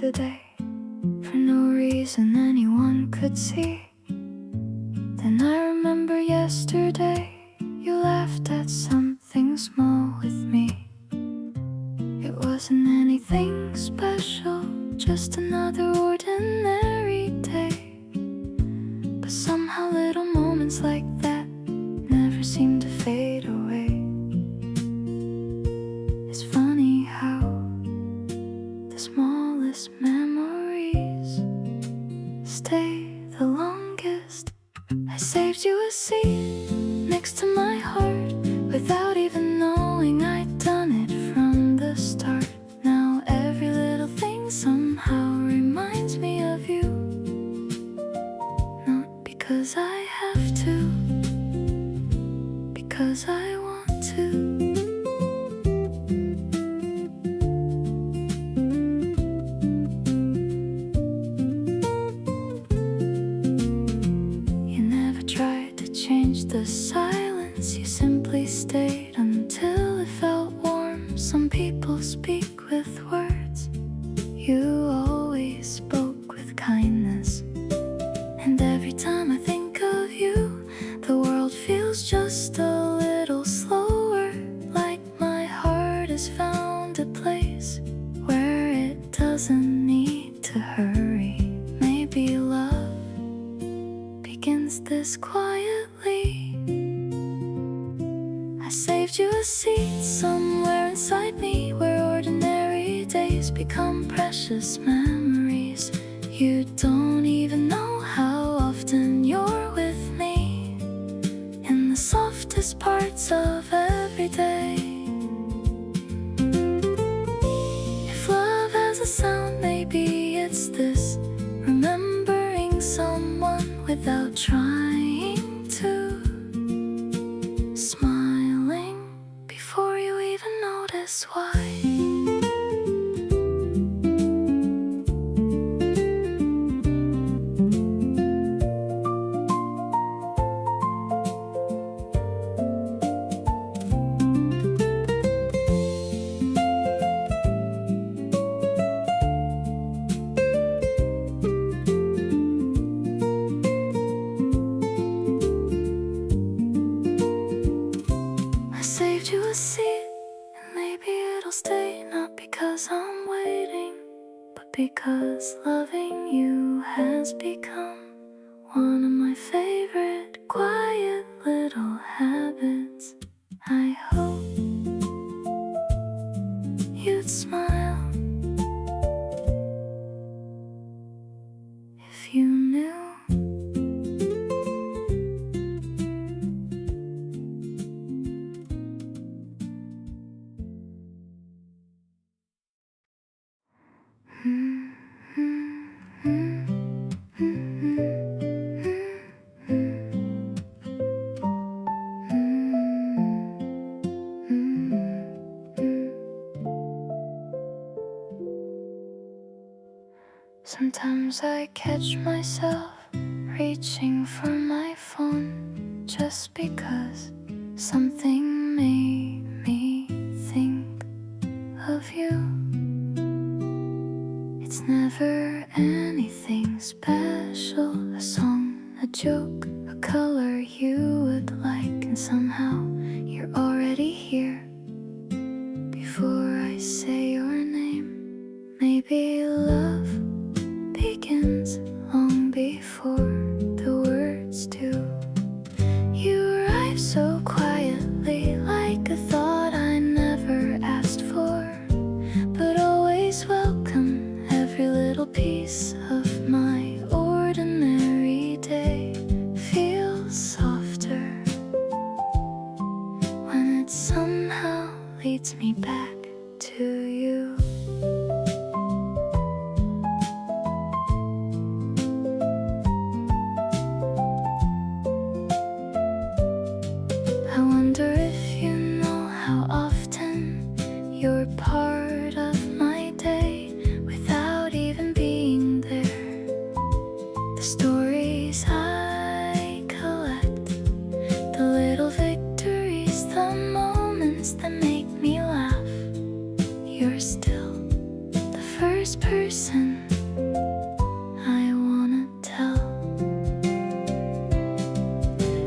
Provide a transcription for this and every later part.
today for no reason anyone could see. Then I remember yesterday you laughed at something small with me. It wasn't anything special, just another ordinary day. But somehow little moments like that never seem to fade away. It's funny how the smallest memories stay the longest. I saved you a seat next to my heart without even knowing I'd done it from the start. Now every little thing somehow reminds me of you. Not because I have to, because I want to. The silence, you simply stayed until it felt warm. Some people speak with words, you always spoke with kindness. And every time I think of you, the world feels just a little slower. Like my heart has found a place where it doesn't need to hurry. Maybe love begins this quietly. I saved you a seat somewhere inside me, where ordinary days become precious memories. You don't even know how often you're with me in the softest parts of every day. If love has a sound, maybe it's this: remembering someone without trying to, smiling before you even notice why. Saved you a seat, and maybe it'll stay, not because I'm waiting, but because loving you has become one of my favorite quiet little habits. I hope you'd smile if you knew. Sometimes I catch myself reaching for my phone just because something made me think of you. It's never anything special, a song, a joke, a color you would like, and somehow you're already here before I say your name. Maybe love begins long before the words do. You arrive so quietly, like a thought I never asked for, but always welcome. Every little piece of my ordinary day feels softer when it somehow leads me back to you. first person I wanna tell.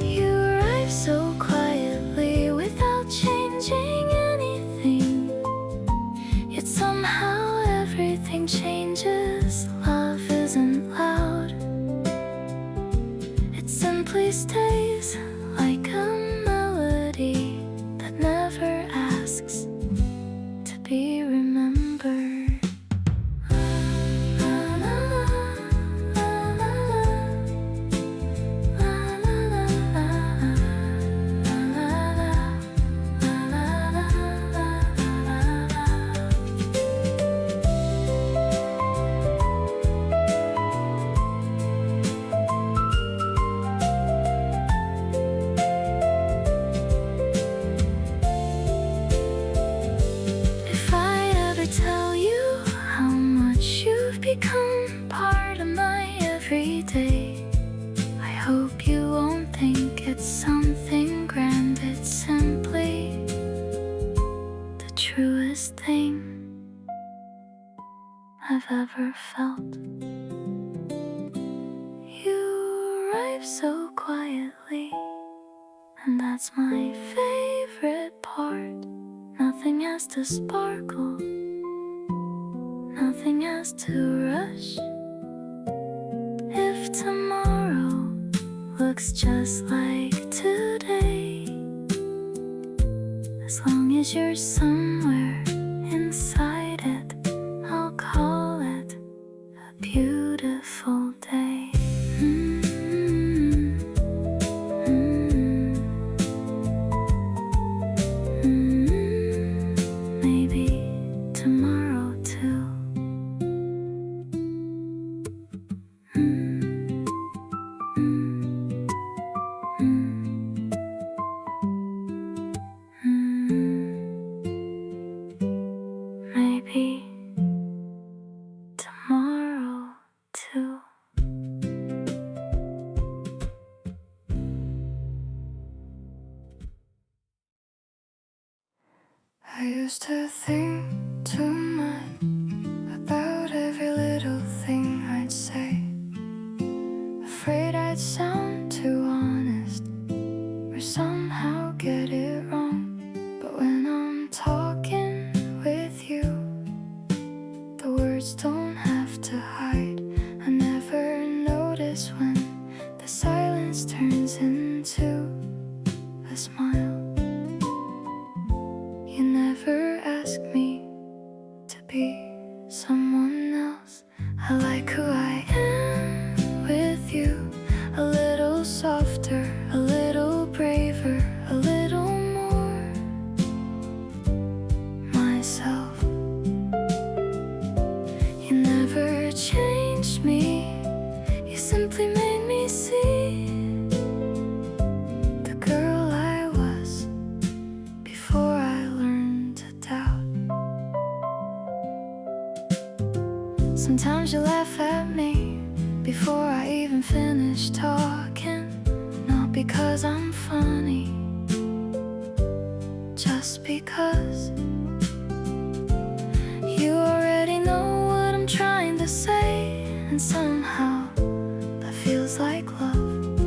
You arrive so quietly without changing anything, yet somehow everything changes. Love isn't loud, it simply stays like a melody that never asks to be remembered. Tell you how much you've become part of my everyday, I hope you won't think it's something grand. It's simply the truest thing I've ever felt. You arrive so quietly, and that's my favorite part. Nothing has to sparkle, nothing has to rush. If tomorrow looks just like today, as long as you're somewhere inside it, I'll call it a beautiful day. Maybe tomorrow too. Maybe tomorrow too. I used to think too much about every little thing I'd say, afraid I'd sound too honest or somehow get it wrong. But when I'm talking with you, the words don't have to hide. I never notice when the silence turns into a smile. You never ask me to be someone else. I like who I am with you, a little softer, a little braver, a little more myself. You never changed me, you simply made me see the girl I was before I learned to doubt. Sometimes you laugh at me before I even finish talking, not because I'm funny, just because you already know what I'm trying to say. And somehow that feels like love.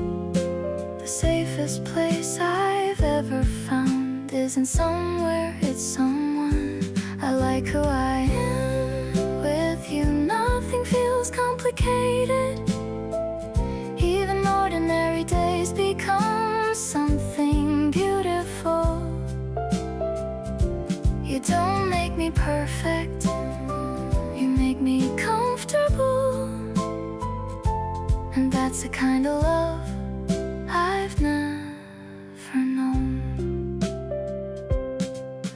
The safest place I've ever found isn't somewhere, it's someone. I like who I am with you. Nothing feels complicated. Even ordinary days become something beautiful. You don't make me perfect, you make me comfortable. And that's the kind of love I've never known.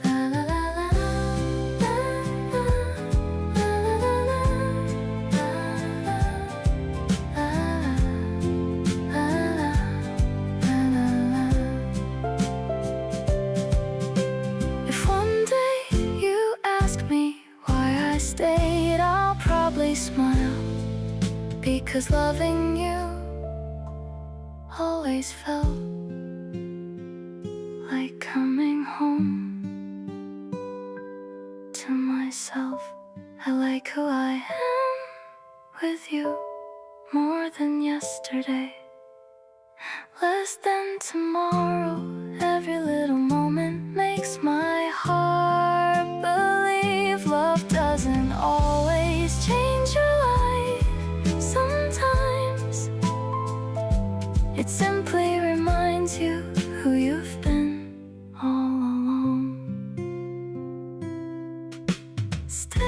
La la la la la, la la la la, la la la. If one day you ask me why I stayed, I'll probably smile, because loving you always felt like coming home to myself. I like who I am with you, more than yesterday, less than tomorrow. Every little moment makes my heart believe love doesn't always change your life. Sometimes it simply reminds you who you've been all along. Stay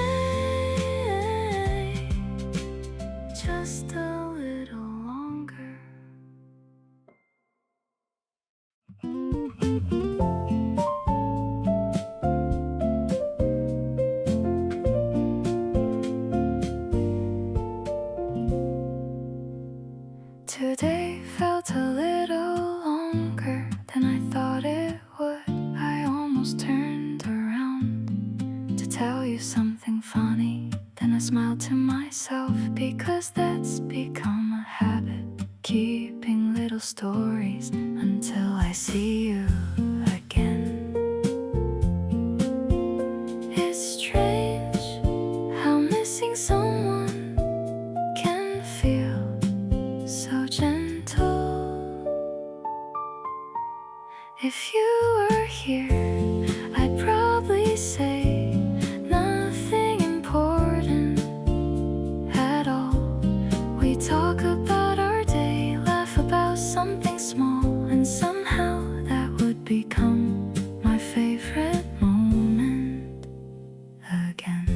just a little longer. Today felt a little longer than I thought it would. I almost turned around to tell you something funny. Then I smiled to myself because that's become a habit, keeping little stories until I see you again. It's strange how missing someone can feel so gentle. If you were here, I'd probably say nothing important at all. We talk about our day, laugh about something small, and somehow that would become my favorite moment again.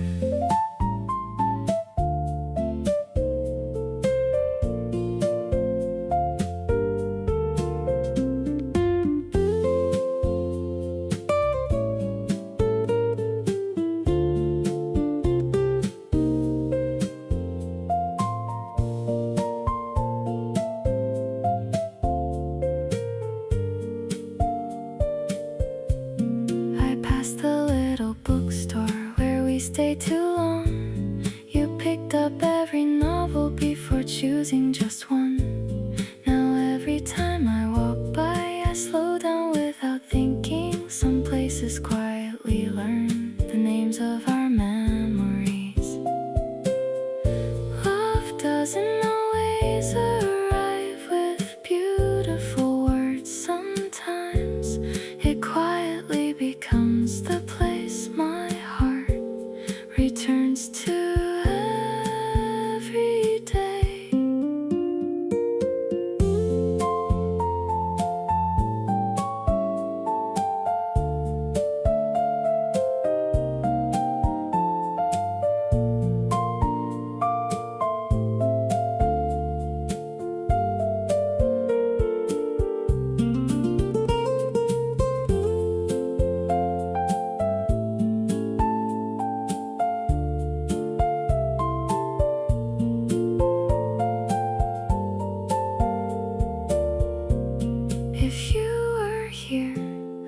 I passed the little bookstore where we stayed too long. You picked up every novel before choosing just one. Now every time I walk by, I slow down without thinking. Some places quietly learn the names of our memories. Love doesn't always arrive with beautiful words. Sometimes it quietly becomes the place my heart returns to every day. If you were here,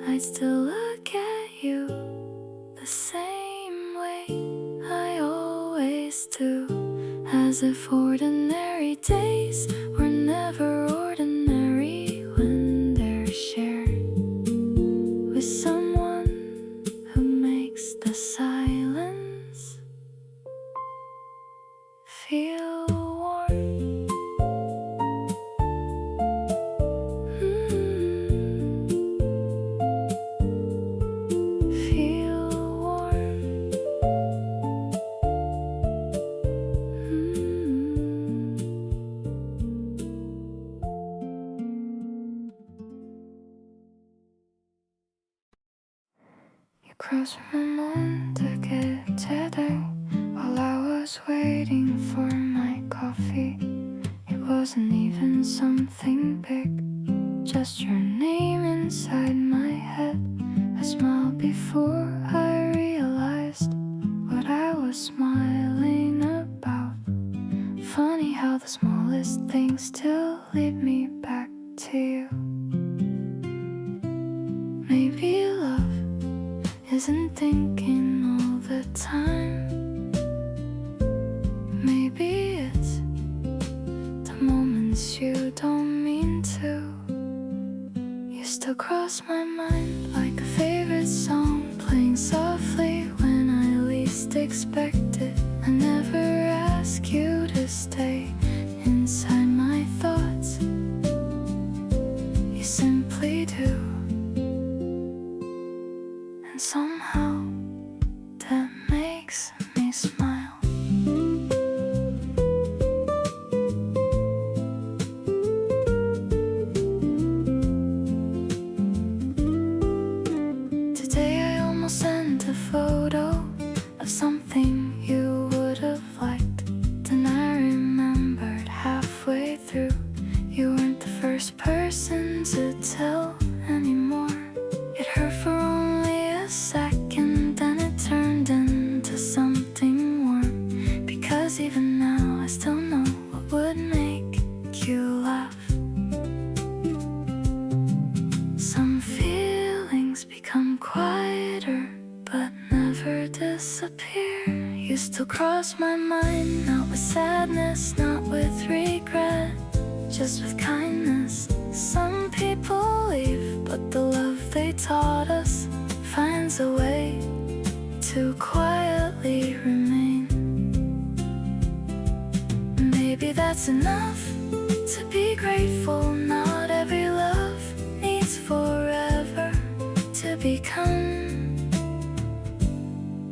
I'd still look at you the same way I always do, as if ordinary days were never ordinary when they're shared with someone who makes the silence feel warm. Feel warm. You crossed my mind to get today while I was waiting for my coffee. It wasn't even something big, just your name inside my head. I smiled before I realized what I was smiling about. Funny how the smallest things still lead me back to you. Maybe love isn't thinking all the time. Maybe it's the moments you don't mean to. You still cross my mind like a favorite song playing softly when I least expect it. I never even now I still know what would make you laugh. Some feelings become quieter but never disappear. You still cross my mind, not with sadness, not with regret, just with kindness. Some people leave, but the love they taught us finds a way to quietly remain. Maybe that's enough to be grateful. Not every love needs forever to become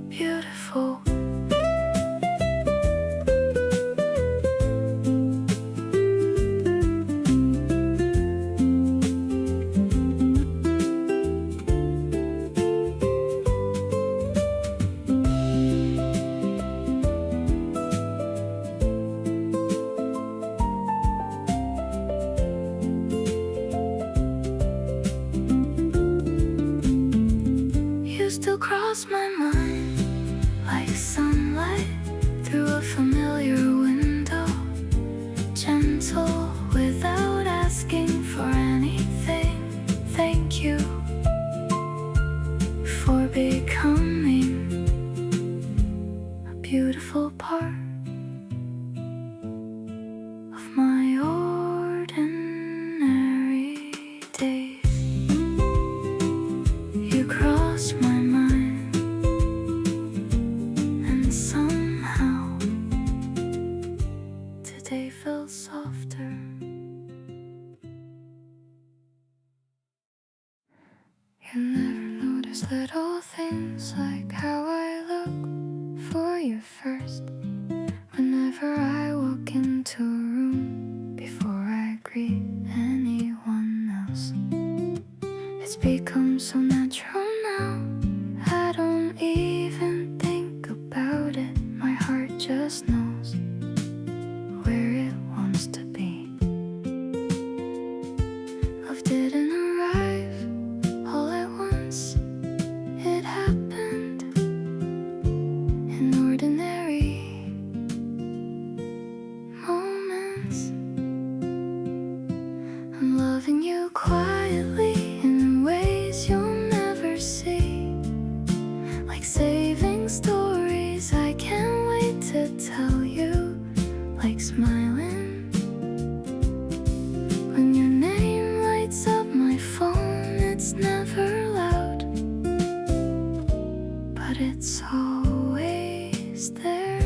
beautiful. Still cross my mind like sunlight through a familiar window, gentle without asking for anything. Thank you for becoming a beautiful part of my ordinary days. You cross my mind, and somehow today felt softer. You never notice little things like how I look for you first whenever I walk into a room before I greet anyone else. It's become so natural now, I don't even think about it. My heart just knows where it wants to be. Love didn't arrive all at once. It happened in ordinary moments. I'm loving you quietly in ways you'll never see, like saving stories I can't wait to tell you, like smiling when your name lights up my phone. It's never loud, but it's always there.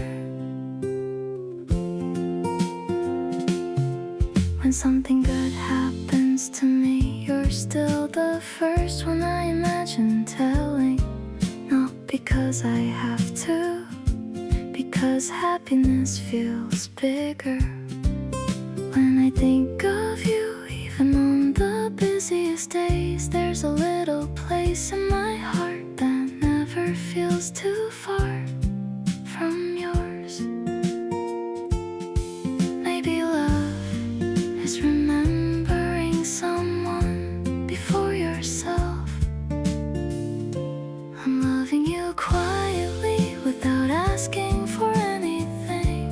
When something good happens to me, you're still the first one I imagine telling. Not because I have to, because happiness feels bigger when I think of you. Even on the busiest days, there's a little place in my heart that never feels too far from yours. Maybe love is remembering someone before yourself. I'm loving you quietly without asking for anything.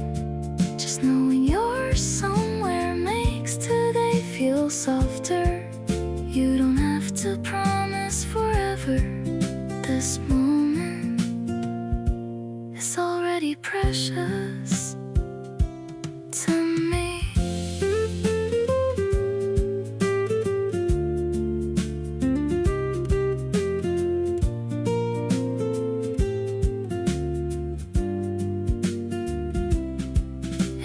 Just knowing you're somewhere makes today feel softer. You don't have to promise forever. This moment is already precious to me.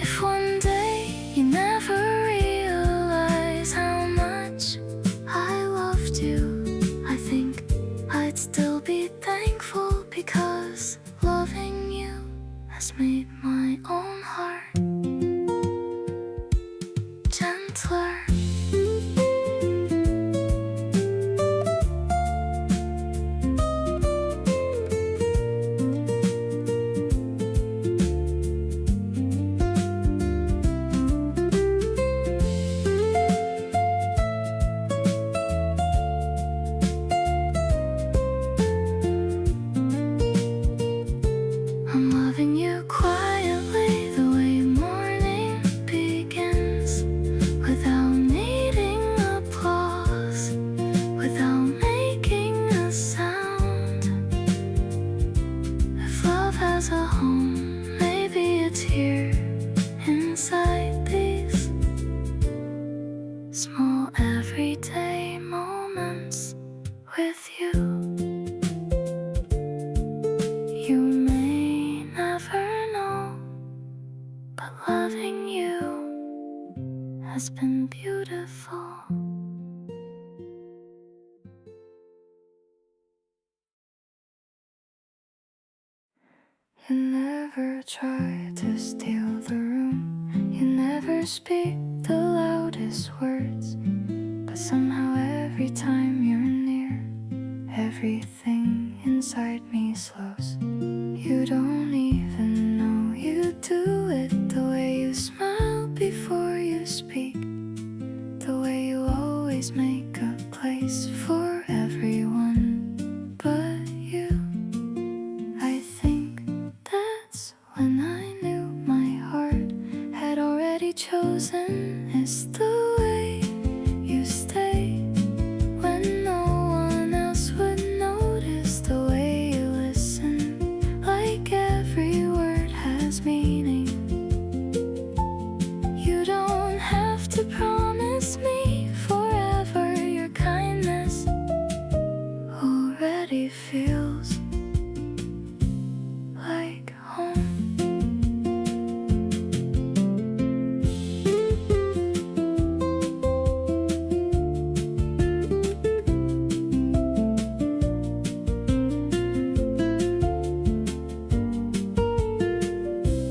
If one day you never realize how much I loved you, I think I'd still be thankful, because loving you has made my own heart gentler. I'm loving you quietly the way alongside these small everyday moments with you. You may never know, but loving you has been beautiful. You never try to steal the room. You never speak the loudest words. But somehow every time you're near, everything inside me slows. You don't even know you do it. The way you smile before you speak, the way you always make a place for everyone but you. I think that's when I knew my heart had already chosen. It's the way you stay when no one else would notice, the way you listen, like every word has meaning. You don't have to promise me forever. Your kindness already feels like home.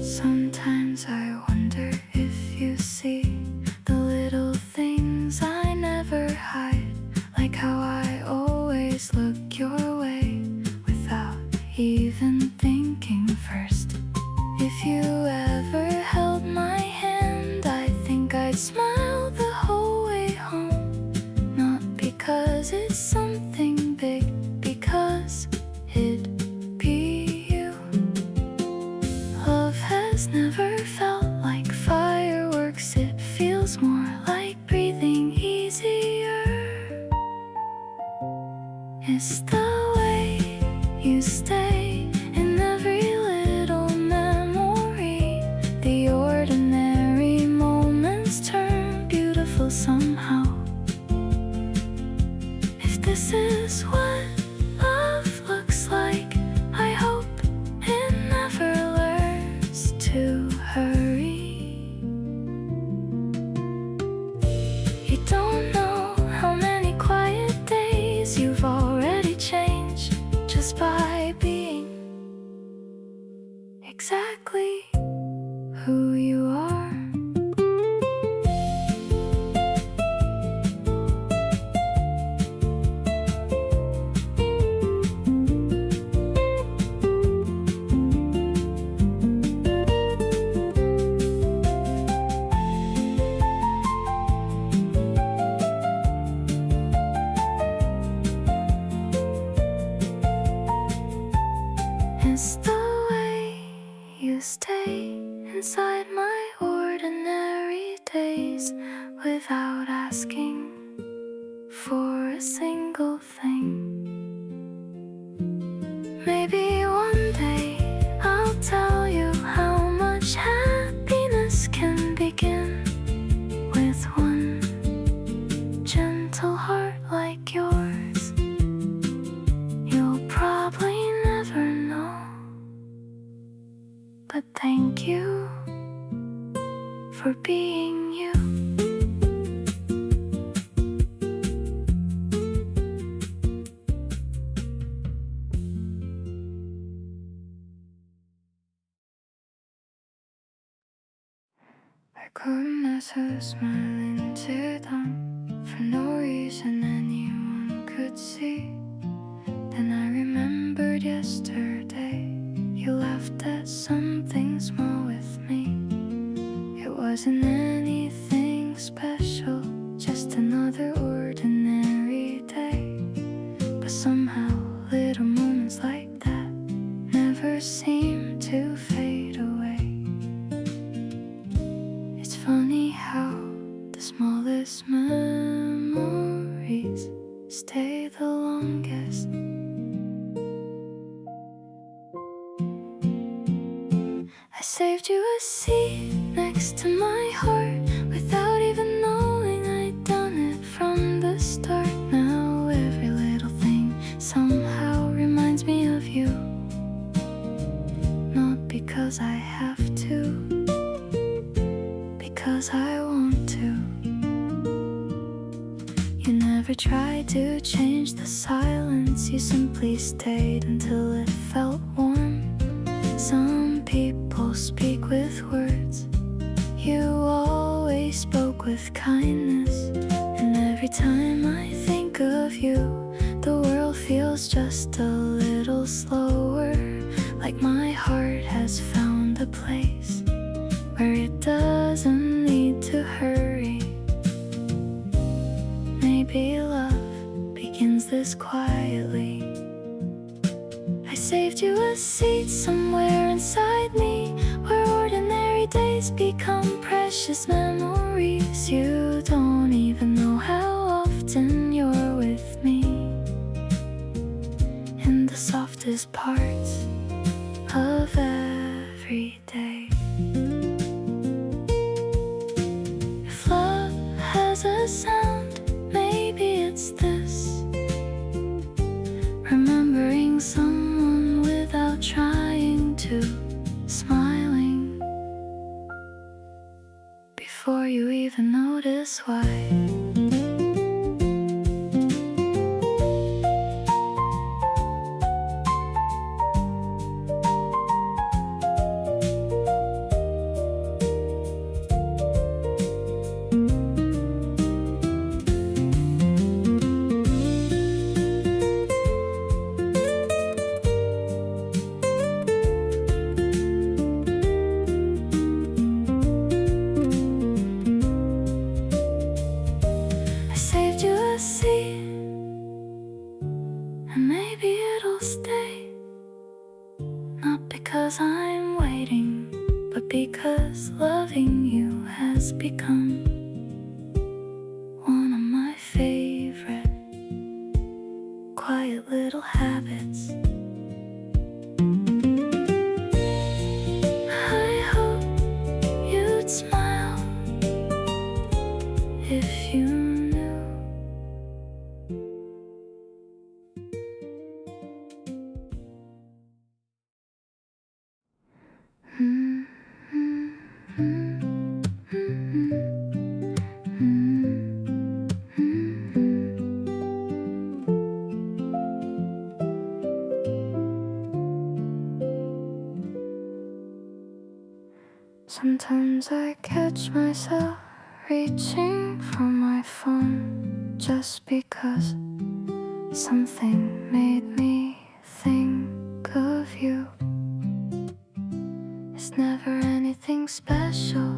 Sometimes I wonder if you see the little things I never hide, like how I always look your way without even thinking first. If you ever held my hand, I think I'd smile the whole way home. Not because it's something big, because it'd be you. Love has never felt like fireworks. It feels more like breathing easier. It's the way you stay in every little memory. The ordinary moments turn beautiful somehow. If this is what love looks like, I hope it never learns to hurry. You don't know how many quiet days you've already changed just by being exactly who you are. It's the way you stay inside my ordinary days without asking for a single thing. Maybe one day I'll tell you how much happiness can begin with one gentle heart like yours. You'll probably never know, but thank you for being you. I couldn't ask her to smile into them for no reason anyone could see. Then I remembered yesterday you laughed at something small with me. It wasn't anything special, just another ordinary day. But somehow little moments like that never seem to fade away. It's funny how the smallest memories stay the longest. I saved you a seat next next to my heart without even knowing I'd done it from the start. Now every little thing somehow reminds me of you, not because I have to, because I want to. You never tried to change the silence, you simply stayed until it felt warm. Some people speak with words, you always spoke with kindness. And every time I think of you, the world feels just a little slower, like my heart has found a place where it doesn't need to hurry. Maybe love begins this quietly. I saved you a seat somewhere inside me, where ordinary days become precious memories. You don't even know how often you're with me in the softest parts of every day. If love has a sound, maybe it's this: remembering someone without trying to, smiling before you even notice why. And maybe it'll stay, not because I'm waiting, but because loving you has become one of my favorite quiet little habits. I hope you'd smile if you knew. Sometimes I catch myself reaching for my phone just because something made me think of you. It's never anything special,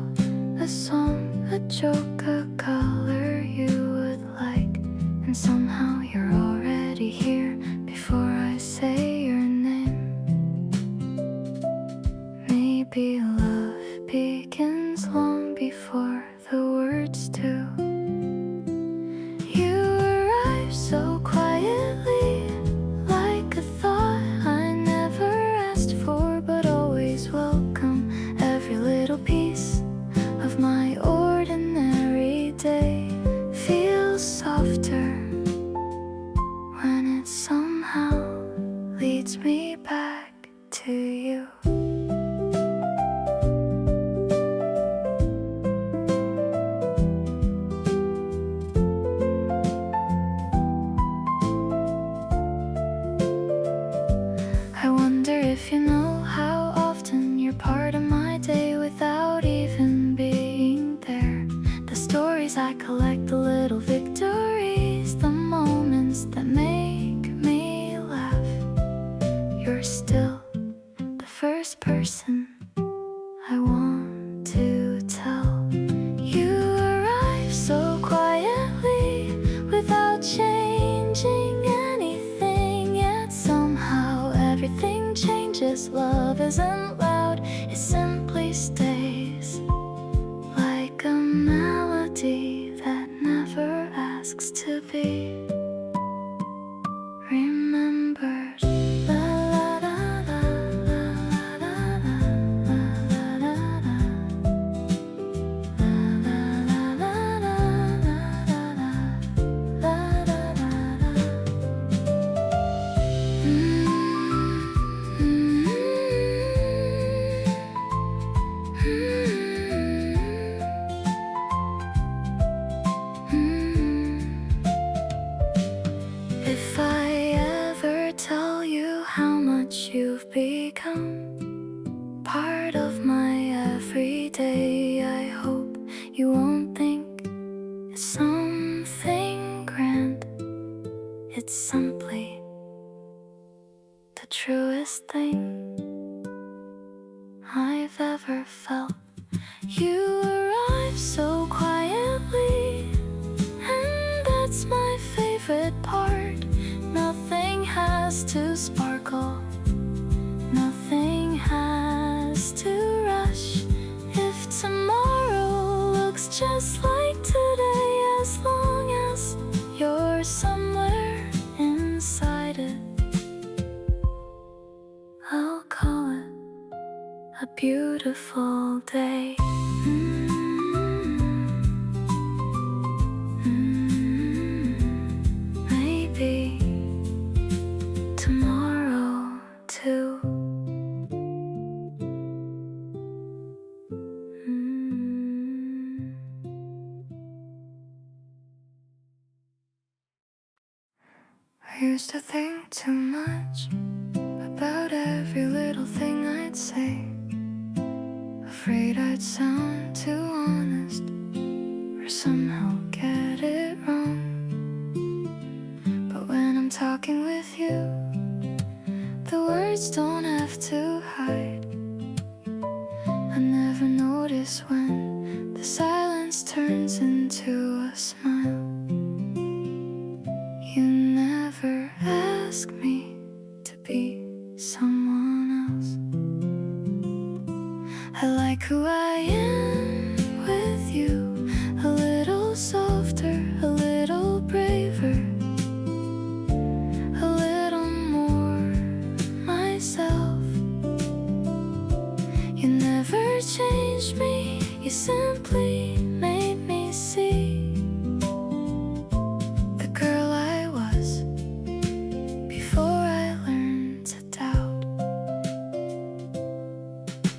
a song, a joke, a color you would like, and somehow you're already here before I say your name. Maybe love begins long before the words do. You arrive so quietly, like a thought I never asked for, but always welcome. Every little piece of my ordinary day feels softer when it somehow leads me back to you. If you know how often you're part of my day without even being there, the stories I collect, the little victories, the moments that make me laugh. You're still the first person I want to tell. You arrive so quietly without changing anything, yet somehow everything changes. Love isn't loud, it simply stays, like a melody that never asks to be remembered. La la la la la la la la la la. day. I hope you won't think it's something grand. It's simply the truest thing I've ever felt. You arrive so quietly, and that's my favorite part. Nothing has to sparkle, nothing has to rush. If tomorrow looks just like today, as long as you're somewhere inside it, I'll call it a beautiful day. Maybe tomorrow too. I used to think too much about every little thing I'd say, afraid I'd sound too honest or somehow get it wrong. But when I'm talking with you, the words don't have to hide. I never notice when the silence turns into a smile. You never ask me to be someone else. I like who I am with you, a little softer, a little braver, a little more myself. You never changed me, you simply made me see the girl I was before I learned to doubt.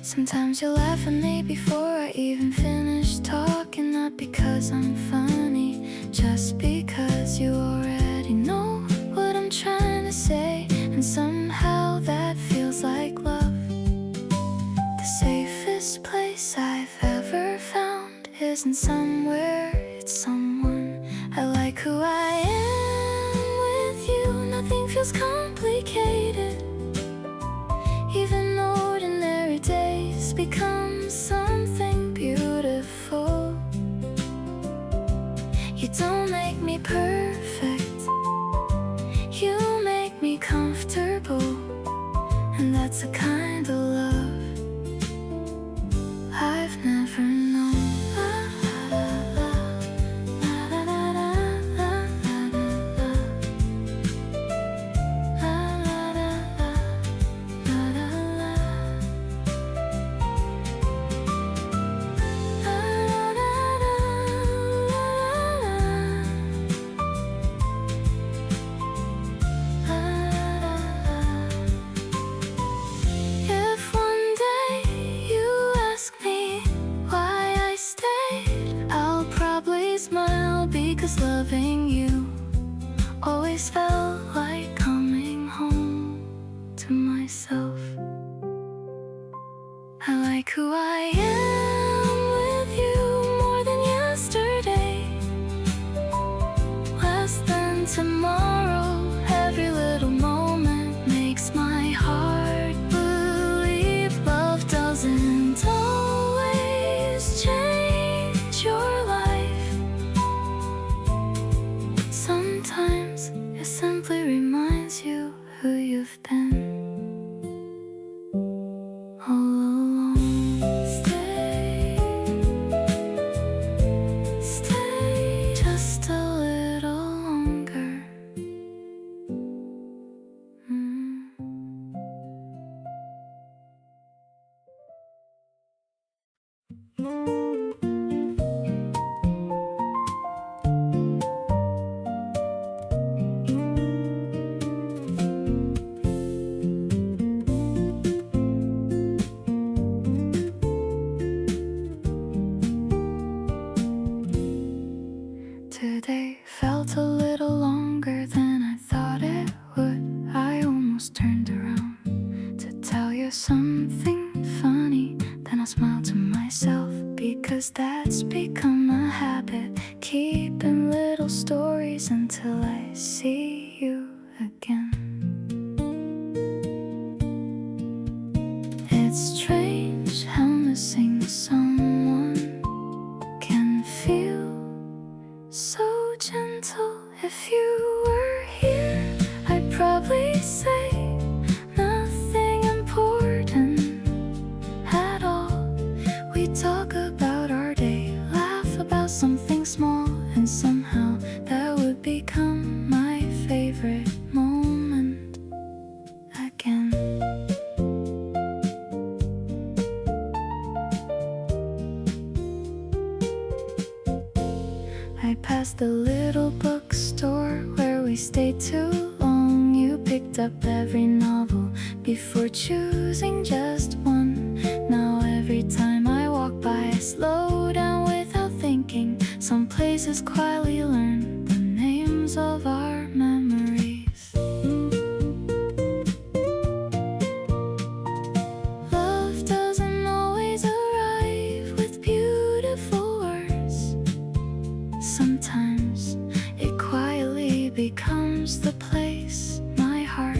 Sometimes you laugh at me before I even finish talking, not because I'm funny, just because you already know what I'm trying to say. And somehow that feels like love. The safest place I've ever found isn't somewhere, it's someone. I like who I am with you, nothing feels complicated. Even ordinary days become something beautiful. You don't make me perfect, you make me comfortable. And that's a kind of love I've never known. If one day you ask me why I stayed, I'll probably smile, because loving you always felt like coming home to myself. I like who I am with you more than yesterday, less than tomorrow. Every little moment makes my heart believe love doesn't always change your life. Sometimes it simply reminds because that's become a habit. Keeping little stories until I see you again. It's strange how missing someone can feel so gentle. If you were here, I'd probably say nothing important at all. We talk about our day, laugh about something small, and somehow that would become my favorite moment again. I passed the little bookstore where we stayed too long. You picked up every novel before choosing just one. Now every time I walk by, I slow down without thinking. Some places quietly learn the names of our memories. Love doesn't always arrive with beautiful words. Sometimes it quietly becomes the place my heart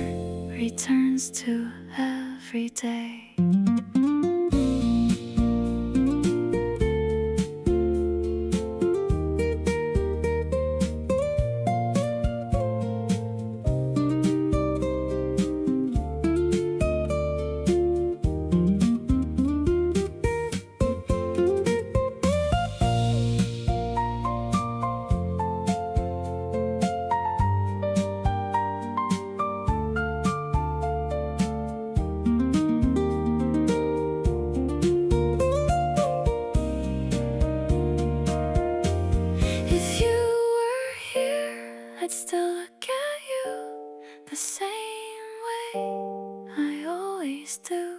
returns to every day. I'd still look at you the same way I always do,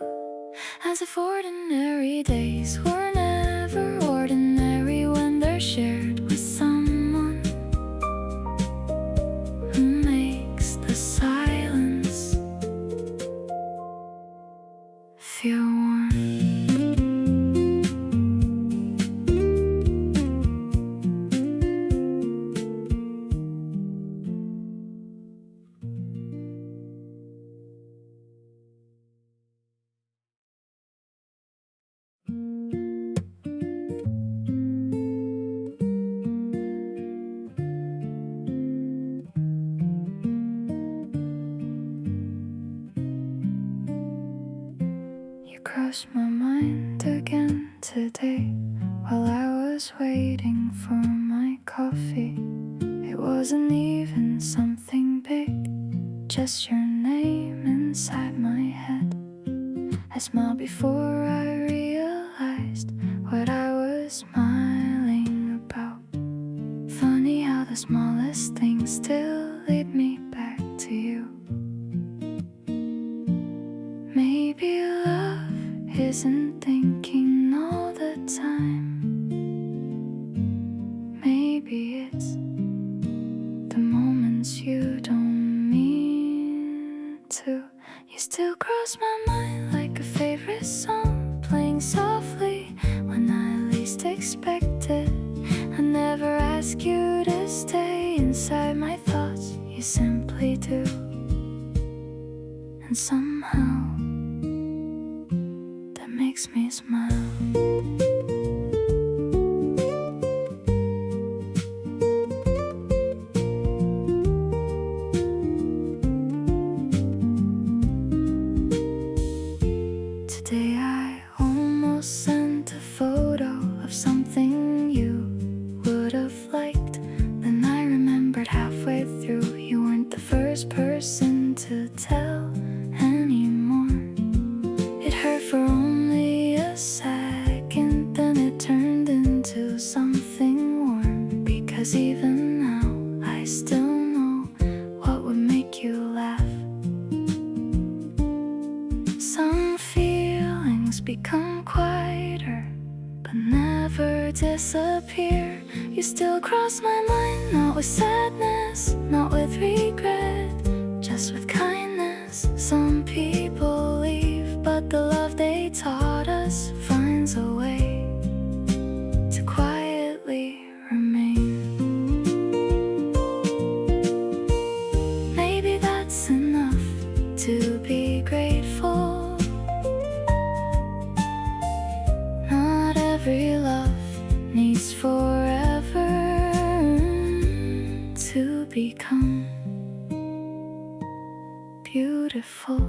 as if ordinary days were never ordinary when they're shared with someone who makes the silence feel warm. Crossed my mind again today while I was waiting for my coffee. It wasn't even something big, just your name inside my head. I smiled before I realized what I was smiling about. Funny how the smallest things still lead me back to you. Maybe love isn't thinking all the time. Maybe it's the moments you don't mean to. You still cross my mind like a favorite song, playing softly when I least expect it. I never ask you to stay inside my thoughts, you simply do. And somehow makes me smile. Today I almost sent a photo of something you would have liked. Then I remembered halfway through you weren't the first person to tell anymore. It hurt for only a second, then it turned into something warm. Because even now I still know what would make you laugh. Some feelings become quieter but never disappear. You still cross my mind, not with sadness, not with regret, just with kindness. Some people leave, but the love they taught us finds a way needs forever to become beautiful.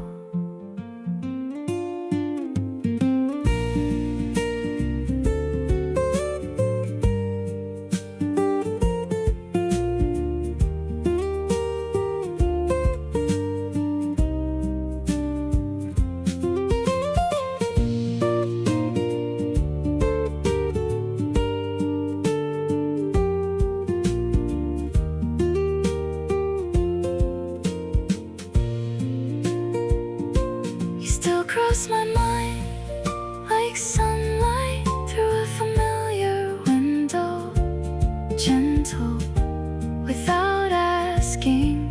Cross my mind like sunlight through a familiar window, gentle without asking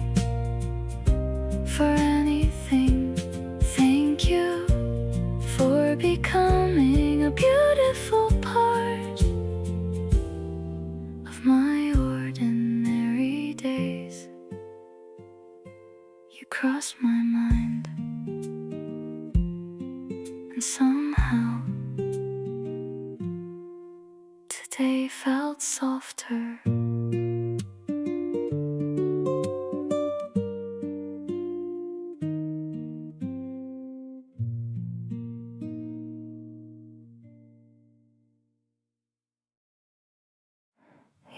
for anything. Thank you for becoming a beautiful part of my ordinary days. You cross my mind, and somehow today felt softer.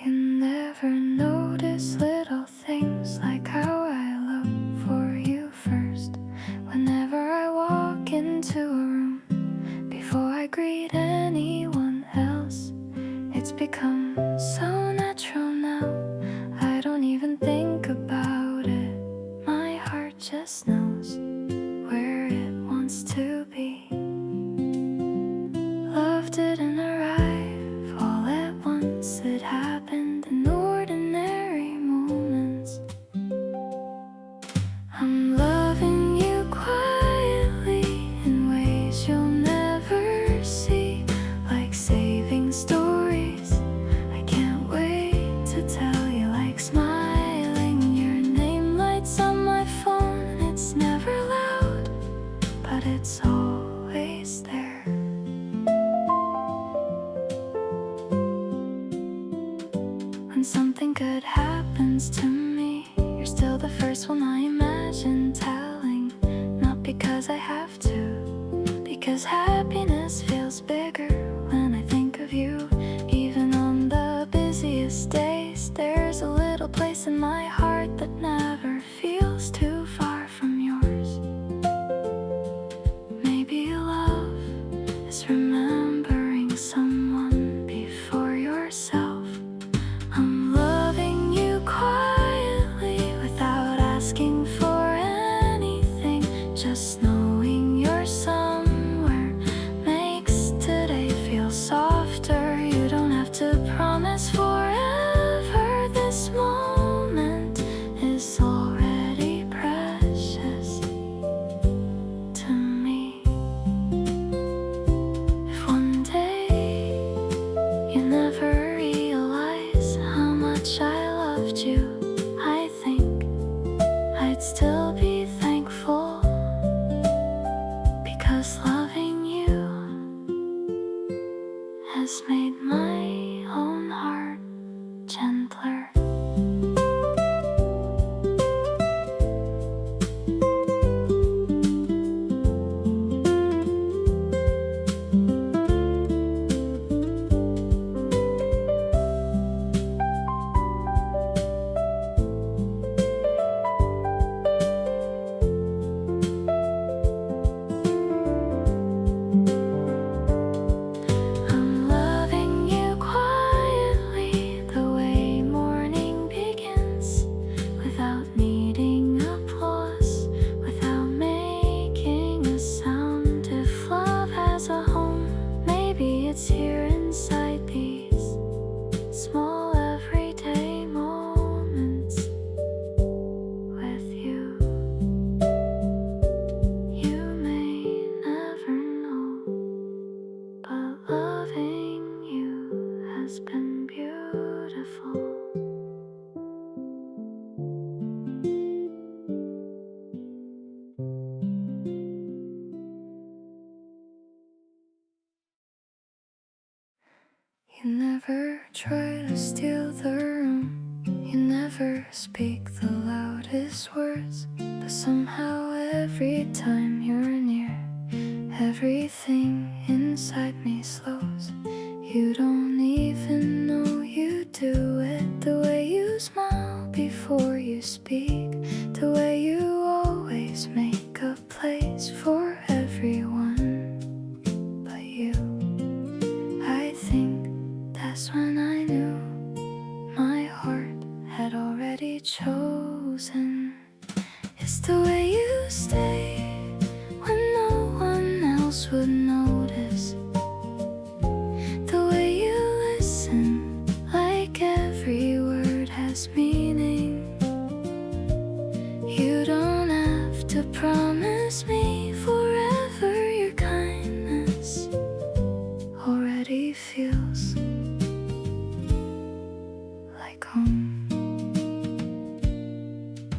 You never notice little things like how I look for you first whenever I walk into a room. Before I greet anyone else, it's become so natural now. I don't even think about it. My heart just knows where it wants to be. Love didn't arrive all at once. It happened in ordinary moments. I'm loving you quietly in ways you'll never see, like saving stories I can't wait to tell you, like smiling. Your name lights on my phone. It's never loud, but it's always there. When something good happens to me, you're still the first one I imagine telling. Not because I have to, because happiness feels bigger when I think of you. Even on the busiest days, there's a little place in my heart that never feels too far from yours. Maybe love is remembering someone before yourself. I'm loving you quietly without asking for anything. Just knowing you're somewhere makes today feel softer. You don't have to promise forever. This moment is already precious to me. If one day you never realize how much I loved you, I think I'd still be thankful, because loving you has made my own heart gentler. I'm loving you quietly, the way more You never try to steal the room. You never speak the loudest words. But somehow every time you're near, everything inside me slows. You don't even know you do it. The way you smile before you speak, the way you always make a place for everyone but you. I think that's when I knew my heart had already chosen. It's the way you stay when no one else would notice. The way you listen, like every word has meaning. You don't have to promise me forever. Your kindness already feels like home.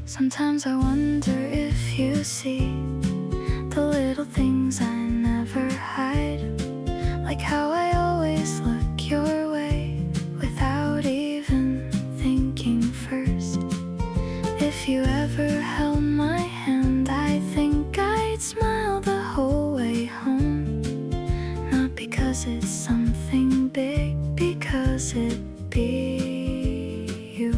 Sometimes I wonder if you see the little things I never hide, like how I always look your way without even thinking first. If you ever held my hand, I think I'd smile the whole way home. Not because it's something big, because it'd be you.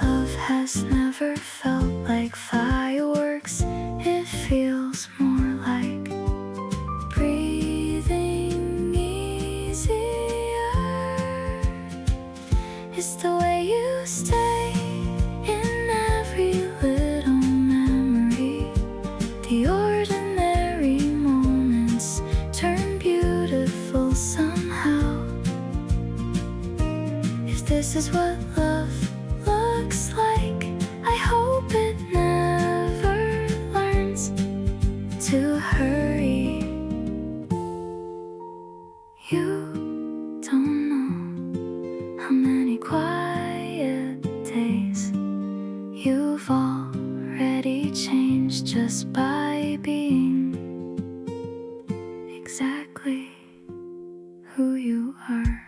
Love has never felt like fireworks. It feels more like breathing easier. It's the way you stay in every little memory. The ordinary moments turn beautiful somehow. If this is what love looks like, I hope it never learns to hurry. You don't know how many quiet days you've already changed just by being exactly who you are.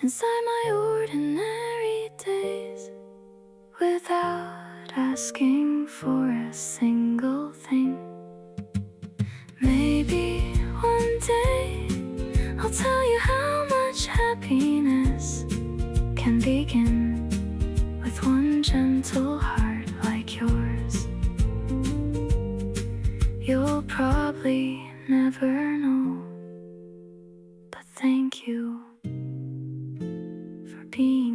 Inside my ordinary days, without asking for a single thing. Maybe one day I'll tell you how much happiness can begin with one gentle heart like yours. You'll probably never know. But thank you for being